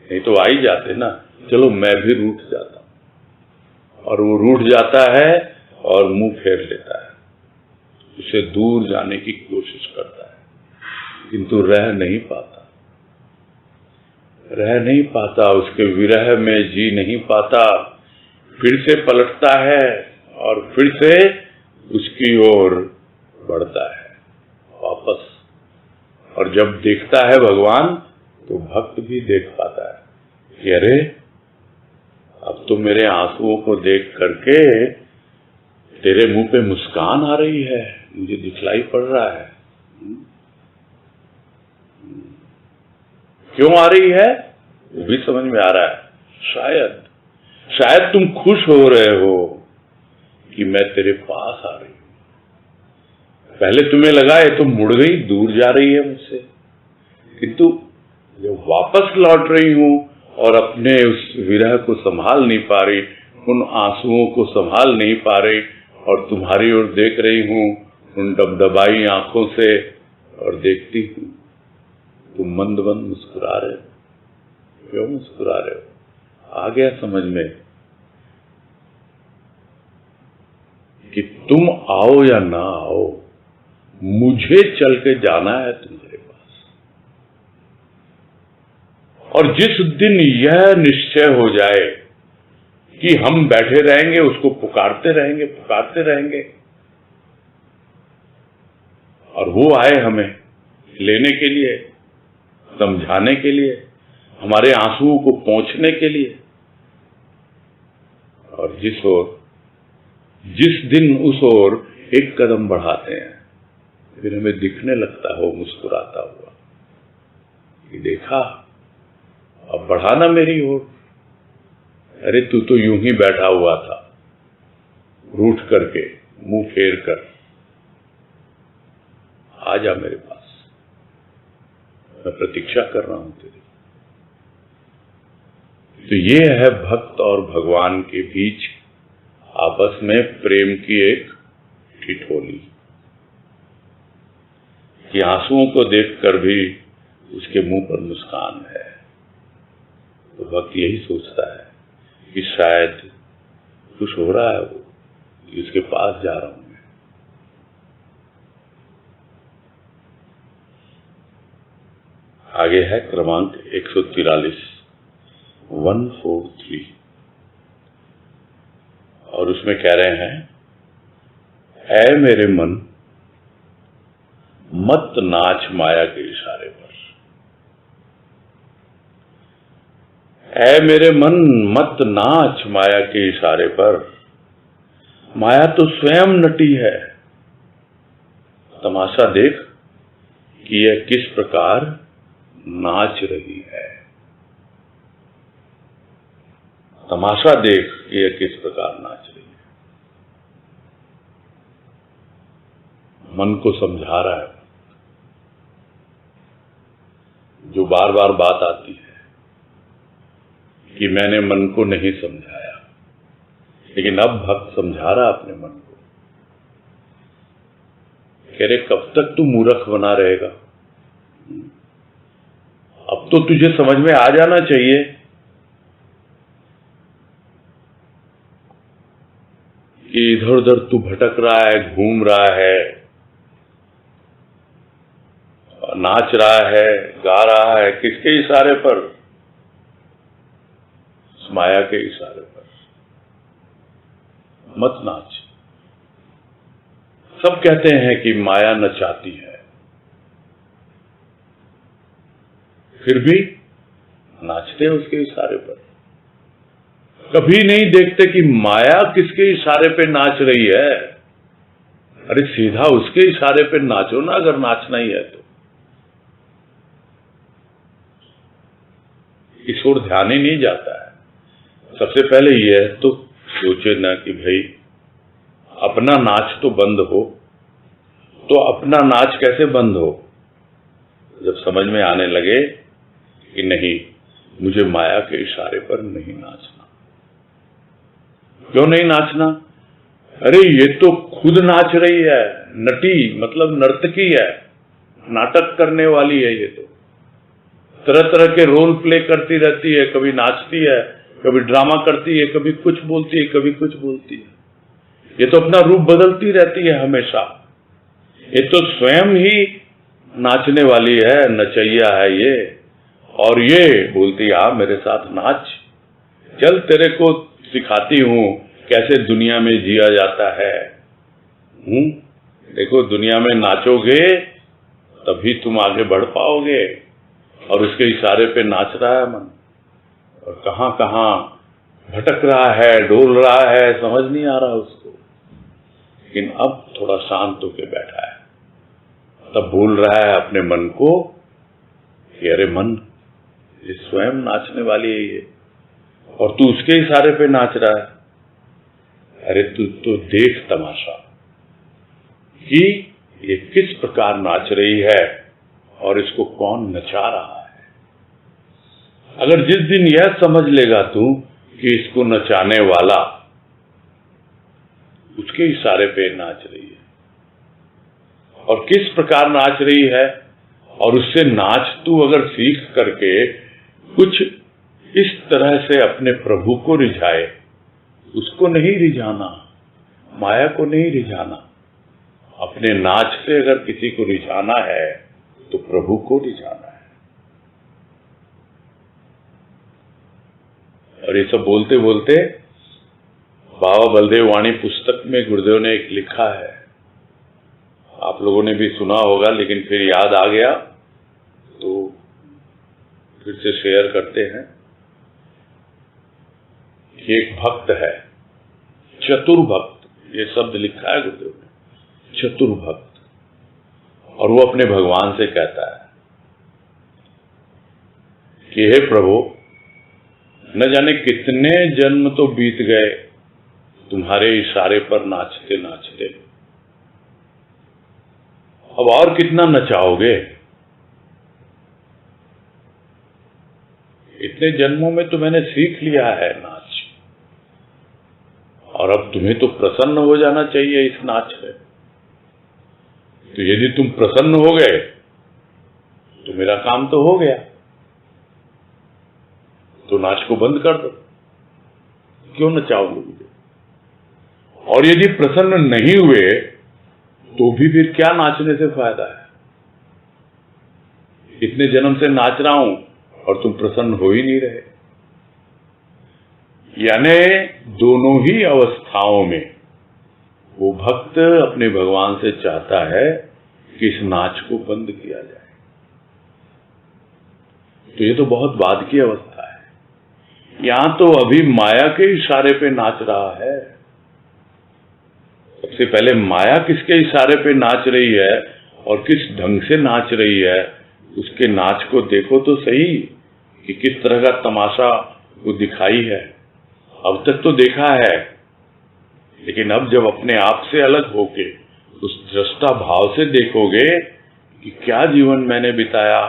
नहीं तो आ ही जाते ना, चलो मैं भी रूठ जाता हूं। और वो रूठ जाता है और मुंह फेर लेता है, उसे दूर जाने की कोशिश करता है, किंतु रह नहीं पाता, उसके विरह में जी नहीं पाता। फिर से पलटता है और फिर से उसकी ओर बढ़ता है वापस। और जब देखता है भगवान, तो भक्त भी देख पाता है कि अरे अब तो मेरे आंसुओं को देख करके तेरे मुंह पे मुस्कान आ रही है, मुझे दिखलाई पड़ रहा है। क्यों आ रही है वो भी समझ में आ रहा है। शायद तुम खुश हो रहे हो कि मैं तेरे पास आ रही हूं। पहले तुम्हें लगा ये तो मुड़ गई, दूर जा रही है मुझसे, किंतु जब वापस लौट रही हूं और अपने उस विरह को संभाल नहीं पा रही, उन आंसुओं को संभाल नहीं पा रही, और तुम्हारी ओर देख रही हूं उन डबडबाई आंखों से, और देखती हूं तुम मंद मंद मुस्कुरा रहे हो। क्यों मुस्कुरा रहे हो? आ गया समझ में कि तुम आओ या ना आओ, मुझे चल के जाना है तुम्हारे पास। और जिस दिन यह निश्चय हो जाए कि हम बैठे रहेंगे, उसको पुकारते रहेंगे, और वो आए हमें लेने के लिए, समझाने के लिए, हमारे आंसुओं को पोंछने के लिए, और जिस दिन उस ओर एक कदम बढ़ाते हैं, फिर हमें दिखने लगता है वो मुस्कुराता हुआ कि देखा अब बढ़ाना मेरी ओर। अरे तू तो यूं ही बैठा हुआ था, रूठ करके, मुंह फेर कर, आ जा मेरे पास, मैं प्रतीक्षा कर रहा हूं तेरी। तो ये है भक्त और भगवान के बीच आपस में प्रेम की एक ठिठोली, कि आंसुओं को देखकर भी उसके मुंह पर मुस्कान है। तो भक्त यही सोचता है कि शायद खुश हो रहा है वो कि उसके पास जा रहा हूं मैं। आगे है क्रमांक 143, 143, और उसमें कह रहे हैं, ऐ मेरे मन मत नाच माया के इशारे पर। ऐ मेरे मन मत नाच माया के इशारे पर, माया तो स्वयं नटी है, तमाशा देख कि यह किस प्रकार नाच रही है। तमाशा देख कि यह किस प्रकार नाच रही है। मन को समझा रहा है। जो बार बार बात आती है कि मैंने मन को नहीं समझाया, लेकिन अब भक्त समझा रहा अपने मन को। कह रहे कब तक तू मूर्ख बना रहेगा, अब तो तुझे समझ में आ जाना चाहिए कि इधर उधर तू भटक रहा है, घूम रहा है, नाच रहा है, गा रहा है, किसके इशारे पर? माया के इशारे पर। मत नाच। सब कहते हैं कि माया नचाती है, फिर भी नाचते हैं उसके इशारे पर। कभी नहीं देखते कि माया किसके इशारे पे नाच रही है। अरे सीधा उसके इशारे पे नाचो ना, अगर नाचना ही है तो। इस ओर ध्यान ही नहीं जाता है। सबसे पहले यह तो सोचे ना कि भाई अपना नाच तो बंद हो। तो अपना नाच कैसे बंद हो? जब समझ में आने लगे कि नहीं, मुझे माया के इशारे पर नहीं नाचना। क्यों नहीं नाचना? अरे ये तो खुद नाच रही है, नटी मतलब नर्तकी है, नाटक करने वाली है। ये तो तरह तरह के रोल प्ले करती रहती है, कभी नाचती है, कभी ड्रामा करती है, कभी कुछ बोलती है, कभी कुछ बोलती है। ये तो अपना रूप बदलती रहती है हमेशा। ये तो स्वयं ही नाचने वाली है, नचैया है ये। और ये बोलती आ मेरे साथ नाच, चल तेरे को सिखाती हूं कैसे दुनिया में जिया जाता है। देखो दुनिया में नाचोगे तभी तुम आगे बढ़ पाओगे। और उसके इशारे पे नाच रहा है मन, और कहां कहां भटक रहा है, डोल रहा है, समझ नहीं आ रहा उसको। लेकिन अब थोड़ा शांत होके बैठा है, तब बोल रहा है अपने मन को कि अरे मन, ये स्वयं नाचने वाली है ये, और तू उसके इशारे पे नाच रहा है। अरे तू तो देख तमाशा कि ये किस प्रकार नाच रही है और इसको कौन नचा रहा है। अगर जिस दिन यह समझ लेगा तू कि इसको नचाने वाला उसके इशारे पे नाच रही है और किस प्रकार नाच रही है, और उससे नाच तू अगर सीख करके कुछ इस तरह से अपने प्रभु को रिझाए, उसको नहीं रिझाना, माया को नहीं रिझाना। अपने नाच से अगर किसी को रिझाना है तो प्रभु को रिझाना है। और ये सब बोलते बोलते बाबा बलदेव वाणी पुस्तक में गुरुदेव ने एक लिखा है, आप लोगों ने भी सुना होगा, लेकिन फिर याद आ गया तो फिर से शेयर करते हैं कि एक भक्त है, चतुर भक्त, ये शब्द लिखा है गुरुदेव ने, चतुर भक्त। और वो अपने भगवान से कहता है कि हे प्रभु, न जाने कितने जन्म तो बीत गए तुम्हारे इशारे पर नाचते नाचते, अब और कितना नचाओगे? इतने जन्मों में तो मैंने सीख लिया है नाच, और अब तुम्हें तो प्रसन्न हो जाना चाहिए इस नाच से। तो यदि तुम प्रसन्न हो गए तो मेरा काम तो हो गया, तो नाच को बंद कर दो, क्यों नचाओगे मुझे? और यदि प्रसन्न नहीं हुए तो भी फिर क्या नाचने से फायदा है? इतने जन्म से नाच रहा हूं और तुम प्रसन्न हो ही नहीं रहे। यानी दोनों ही अवस्थाओं में वो भक्त अपने भगवान से चाहता है कि इस नाच को बंद किया जाए। तो ये तो बहुत बाद की अवस्था है। यहां तो अभी माया के इशारे पे नाच रहा है। सबसे पहले माया किसके इशारे पे नाच रही है और किस ढंग से नाच रही है, उसके नाच को देखो तो सही कि किस तरह का तमाशा वो दिखाई है। अब तक तो देखा है, लेकिन अब जब अपने आप से अलग होके उस निष्ठा भाव से देखोगे कि क्या जीवन मैंने बिताया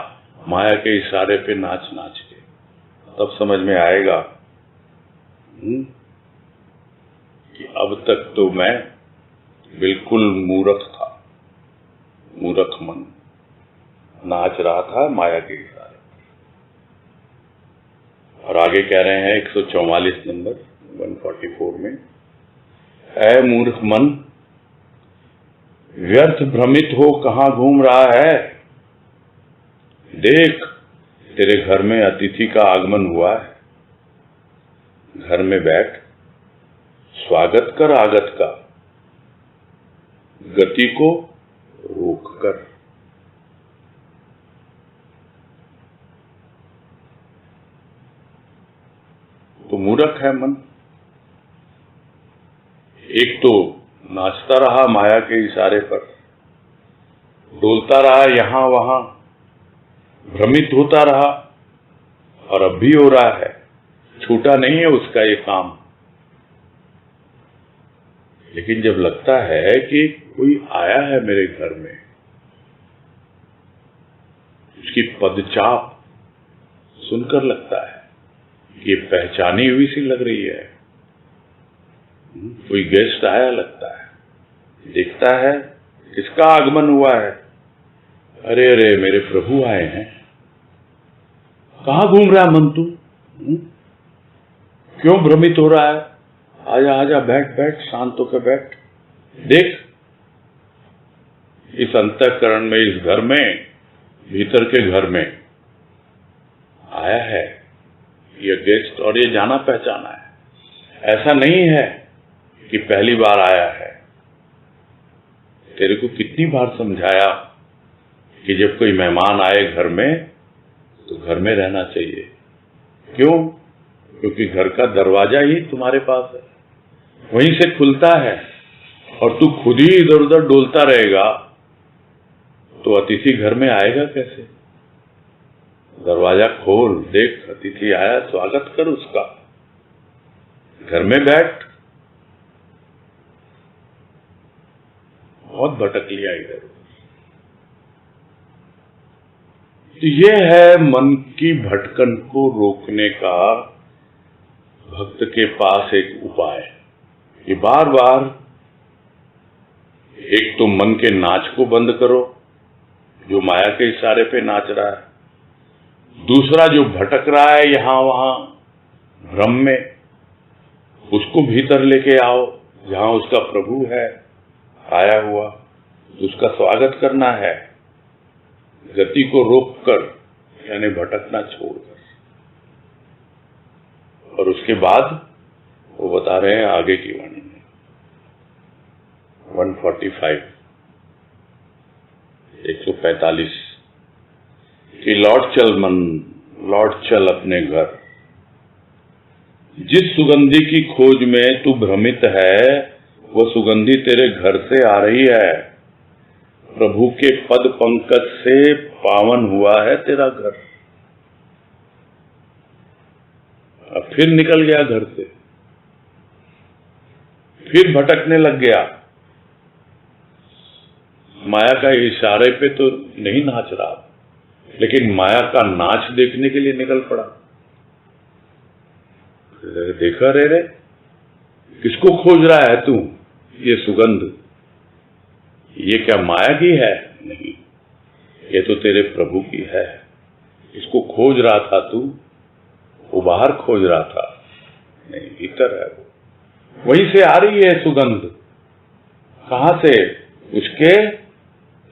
माया के इशारे पे नाच नाच के, तब समझ में आएगा कि अब तक तो मैं बिल्कुल मूर्ख था, मूर्ख मन नाच रहा था माया के इशारे। और आगे कह रहे हैं 144 नंबर 144 में, ऐ मूर्ख मन व्यर्थ भ्रमित हो कहां घूम रहा है, देख तेरे घर में अतिथि का आगमन हुआ है, घर में बैठ स्वागत कर आगत का, गति को रोक कर। तो मूर्ख है मन, एक तो नाचता रहा माया के इशारे पर, डोलता रहा यहां वहां, भ्रमित होता रहा, और अब भी हो रहा है, छूटा नहीं है उसका ये काम। लेकिन जब लगता है कि कोई आया है मेरे घर में, उसकी पदचाप सुनकर लगता है कि ये पहचानी हुई सी लग रही है, कोई गेस्ट आया लगता है, देखता है किसका आगमन हुआ है, अरे अरे मेरे प्रभु आए हैं, कहां घूम रहा मन तू, क्यों भ्रमित हो रहा है, आजा आजा बैठ बैठ, शांत होकर बैठ, देख इस अंतःकरण में, इस घर में, भीतर के घर में आया है ये गेस्ट, और ये जाना पहचाना है, ऐसा नहीं है कि पहली बार आया है। तेरे को कितनी बार समझाया कि जब कोई मेहमान आए घर में तो घर में रहना चाहिए, क्यों? क्योंकि घर का दरवाजा ही तुम्हारे पास है, वहीं से खुलता है, और तू खुद ही इधर उधर डोलता रहेगा तो अतिथि घर में आएगा कैसे? दरवाजा खोल, देख अतिथि आया, स्वागत कर उसका, घर में बैठ। बहुत भटक लिया इधर। तो ये है मन की भटकन को रोकने का भक्त के पास एक उपाय। ये बार बार, एक तो मन के नाच को बंद करो जो माया के इशारे पे नाच रहा है, दूसरा जो भटक रहा है यहां वहां भ्रम में, उसको भीतर लेके आओ जहां उसका प्रभु है आया हुआ, तो उसका स्वागत करना है, गति को रोककर, यानी भटकना छोड़कर। और उसके बाद वो बता रहे हैं आगे की वाणी में 145 कि लौट चल मन, लौट चल अपने घर, जिस सुगंधी की खोज में तू भ्रमित है वो सुगंधी तेरे घर से आ रही है, प्रभु के पद पंकज से पावन हुआ है तेरा घर। अब फिर निकल गया घर से, फिर भटकने लग गया, माया का इशारे पे तो नहीं नाच रहा, लेकिन माया का नाच देखने के लिए निकल पड़ा। देखा रे किसको खोज रहा है तू? ये सुगंध, ये क्या माया की है? नहीं, ये तो तेरे प्रभु की है। इसको खोज रहा था तू, वो बाहर खोज रहा था, नहीं भीतर है वो, वहीं से आ रही है सुगंध। कहां से? उसके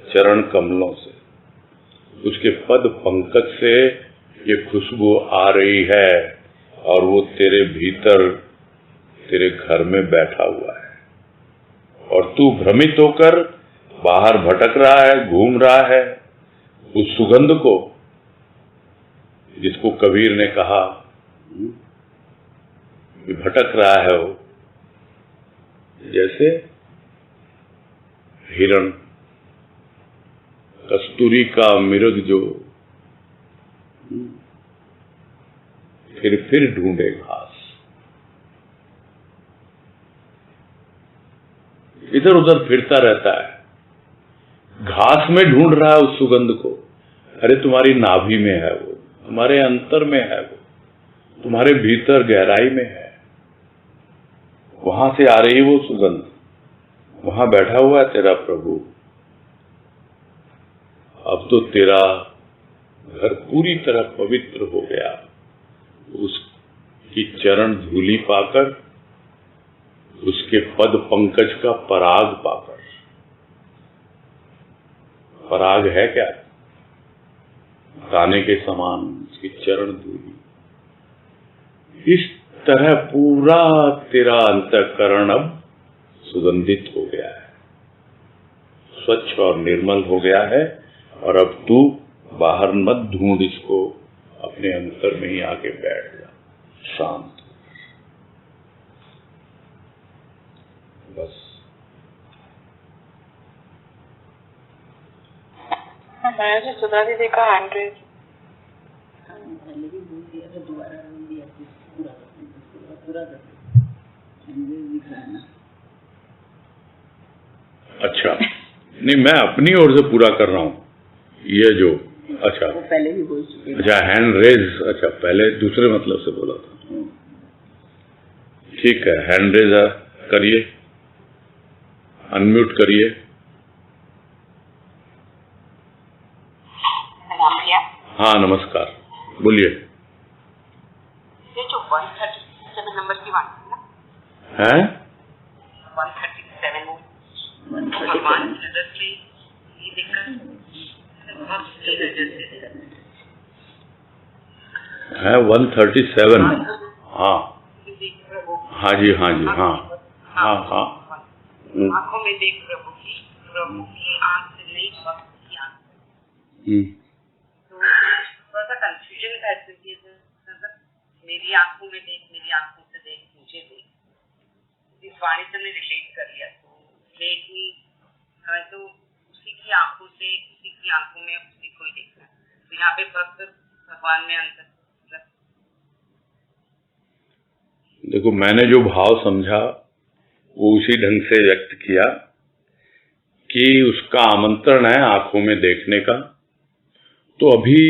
चरण कमलों से, उसके पद पंकज से ये खुशबू आ रही है, और वो तेरे भीतर, तेरे घर में बैठा हुआ है, और तू भ्रमित होकर बाहर भटक रहा है, घूम रहा है उस सुगंध को, जिसको कबीर ने कहा कि भटक रहा है वो, जैसे हिरण कस्तूरी का मिर्ग जो फिर ढूंढे घास, इधर उधर फिरता रहता है, घास में ढूंढ रहा है उस सुगंध को। अरे तुम्हारी नाभि में है वो, तुम्हारे अंतर में है वो, तुम्हारे भीतर गहराई में है, वहां से आ रही वो सुगंध। वहां बैठा हुआ है तेरा प्रभु। अब तो तेरा घर पूरी तरह पवित्र हो गया उसकी चरण धूलि पाकर, उसके पद पंकज का पराग पाकर। पराग है क्या? दाने के समान उसकी चरण धूलि। इस तरह पूरा तेरा अंतःकरण अब सुगंधित हो गया है, स्वच्छ और निर्मल हो गया है। और अब तू बाहर मत ढूंढ इसको, अपने अंतर में ही आके बैठ जा, शांत। बस मैंने जो सुधा दीदी का हैंड रेज पहले भी बोल दिया था, दोबारा बोल दिया, पूरा दिख रहा है ना। अच्छा, नहीं मैं अपनी ओर से पूरा कर रहा हूँ ये जो। अच्छा, वो पहले भी बोल चुके। अच्छा हैंड रेज, अच्छा पहले दूसरे मतलब से बोला था। ठीक है, हैंड रेज करिए, अनम्यूट करिए। हाँ नमस्कार, बोलिए। ये जो 137 नंबर की वाणी है ना, हैं? 137 भगवान नजर से ये दिक्कत है 137। हाँ हाँ जी, हाँ जी, हाँ हाँ हाँ। आंखों में देख प्रभु की आंख से नहीं, भक्त की आंख। तो थोड़ा सा कंफ्यूजन था इसमें कि मेरी आंखों में देख, मेरी आंखों से देख, मुझे देख। इस वाणी से हमने रिलेट कर लिया, तो रिलेट ही हमें तो उसी की आंखों से, उसी की आंखों में उसी को ही देखना। तो यहाँ पे भक्त भगवान में अंतर। देखो मैंने जो भाव समझा वो उसी ढंग से व्यक्त किया कि उसका आमंत्रण है आंखों में देखने का। तो अभी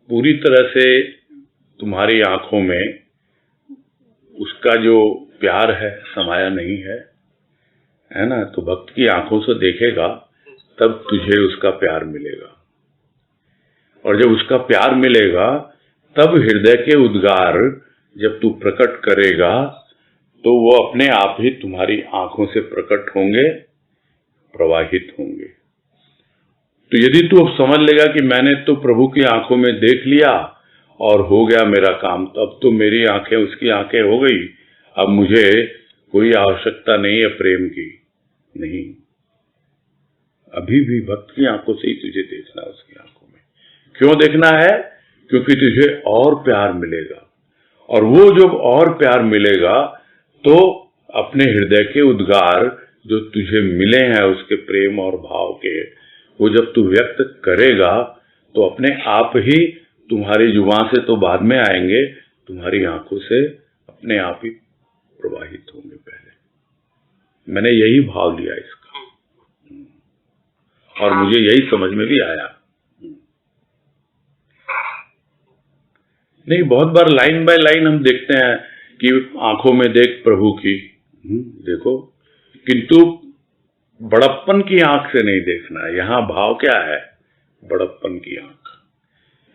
पूरी तरह से तुम्हारी आंखों में उसका जो प्यार है समाया नहीं है ना। तो भक्त की आंखों से देखेगा तब तुझे उसका प्यार मिलेगा, और जब उसका प्यार मिलेगा तब हृदय के उद्गार जब तू प्रकट करेगा तो वो अपने आप ही तुम्हारी आंखों से प्रकट होंगे, प्रवाहित होंगे। तो यदि तू अब समझ लेगा कि मैंने तो प्रभु की आंखों में देख लिया और हो गया मेरा काम, तो अब तो मेरी आंखें उसकी आंखें हो गई, अब मुझे कोई आवश्यकता नहीं है प्रेम की। नहीं, अभी भी भक्त की आंखों से ही तुझे देखना है, उसकी आंखों में। क्यों देखना है? क्योंकि तुझे और प्यार मिलेगा, और वो जब और प्यार मिलेगा तो अपने हृदय के उद्गार जो तुझे मिले हैं उसके प्रेम और भाव के, वो जब तू व्यक्त करेगा तो अपने आप ही तुम्हारी जुबान से तो बाद में आएंगे, तुम्हारी आंखों से अपने आप ही प्रवाहित होंगे। पहले मैंने यही भाव लिया इसका, और मुझे यही समझ में भी आया। नहीं, बहुत बार लाइन बाय लाइन हम देखते हैं कि आंखों में देख प्रभु की, देखो, किंतु बड़प्पन की आंख से नहीं देखना। यहाँ भाव क्या है? बड़प्पन की आंख,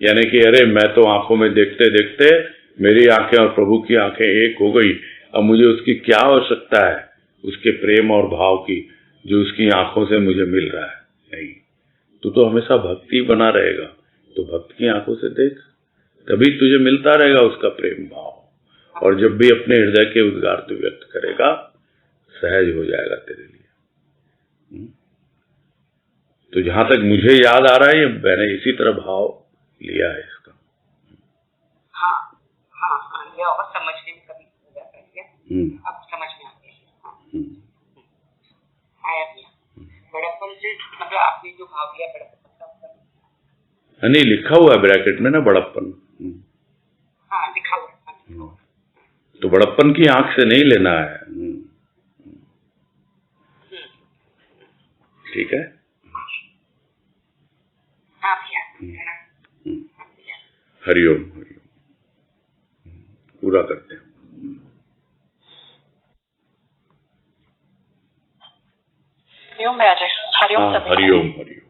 यानी कि अरे मैं तो आंखों में देखते देखते मेरी आंखें और प्रभु की आंखें एक हो गई, अब मुझे उसकी क्या आवश्यकता है, उसके प्रेम और भाव की जो उसकी आंखों से मुझे मिल रहा है। नहीं, तू तो हमेशा भक्ति बना रहेगा। तो भक्त की आंखों से देख, तभी तुझे मिलता रहेगा उसका प्रेम भाव। और जब भी अपने हृदय के उद्गार तू व्यक्त करेगा, सहज हो जाएगा तेरे लिए। तो जहां तक मुझे याद आ रहा है, मैंने इसी तरह भाव लिया है इसका। हाँ हाँ हाँ, ये और समझने में कभी हो जाता है। अब समझ में आ गया। आया भैया, बड़प्पन से मतलब आपने जो भाव लिया बड़प्पन का, नहीं लिखा हुआ है ब्रैकेट में ना बड़प्पन। हाँ लिखा हुआ है। तो बड़प्पन की आंख से नहीं लेना है। ठीक है। हरिओम हरिओम। पूरा करते हैं। हरिओम राजा, हरिओम हाँ, सभी। हरिओम हरिओम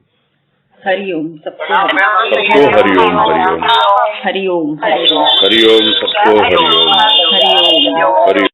हरिओम सबको सबको हरिओम हरिओम हरिओम हरिओम हरिओम सबको हरिओम हरिओम हरिओम।